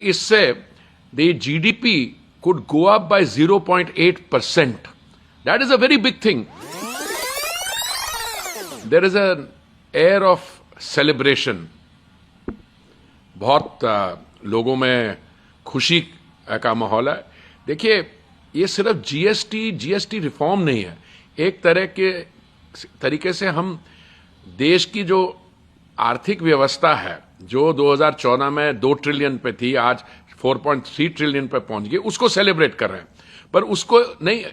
इससे the GDP could go up by 0.8%. That is a very big thing. There is an air of celebration. बहुत लोगों में खुशी का माहौल है. देखिए, ये सिर्फ जीएसटी रिफॉर्म नहीं है. एक तरह के तरीके से हम देश की जो आर्थिक व्यवस्था है, जो 2014 में 2 ट्रिलियन पे थी, आज 4.3 ट्रिलियन पे पहुंच गई, उसको सेलिब्रेट कर रहे हैं. पर उसको नहीं,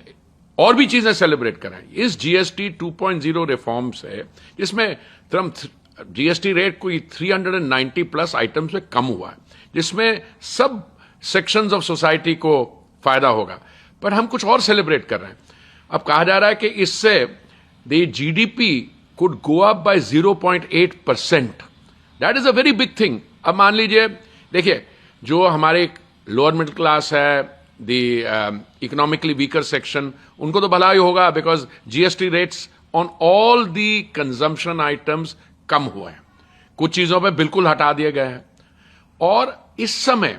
और भी चीजें सेलिब्रेट कर रहे हैं. इस जीएसटी 2.0 रिफॉर्म से, जिसमें जीएसटी रेट कोई 390 प्लस आइटम्स में कम हुआ है, जिसमें सब सेक्शंस ऑफ सोसाइटी को फायदा होगा, पर हम कुछ और सेलिब्रेट कर रहे हैं. अब कहा जा रहा है कि इससे the GDP could go up by 0.8%. That is a very big thing. अब मान लीजिए, देखिए, जो हमारे लोअर मिडिल क्लास है, द इकोनॉमिकली वीकर सेक्शन, उनको तो भला ही होगा, because GST rates on all the consumption items कम हुए हैं. कुछ चीजों पे बिल्कुल हटा दिए गए हैं. और इस समय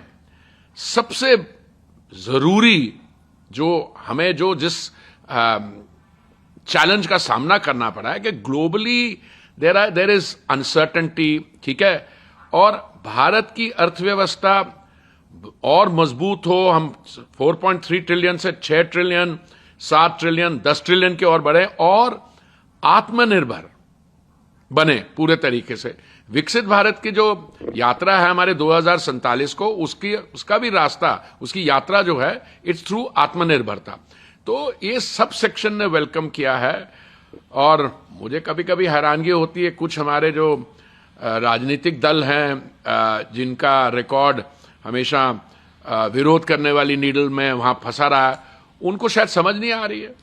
सबसे जरूरी जो हमें जिस चैलेंज का सामना करना पड़ा है कि ग्लोबली देयर इज अनसर्टेनिटी, ठीक है, और भारत की अर्थव्यवस्था और मजबूत हो, हम 4.3 ट्रिलियन से 6 ट्रिलियन, 7 ट्रिलियन, 10 ट्रिलियन की ओर बढ़े और आत्मनिर्भर बने पूरे तरीके से. विकसित भारत की जो यात्रा है हमारे 2047 को, उसका भी रास्ता, उसकी यात्रा जो है, इट्स थ्रू आत्मनिर्भरता. तो ये सब सेक्शन ने वेलकम किया है. और मुझे कभी कभी हैरानगी होती है, कुछ हमारे जो राजनीतिक दल हैं जिनका रिकॉर्ड हमेशा विरोध करने वाली नीडल में वहां फंसा रहा है, उनको शायद समझ नहीं आ रही है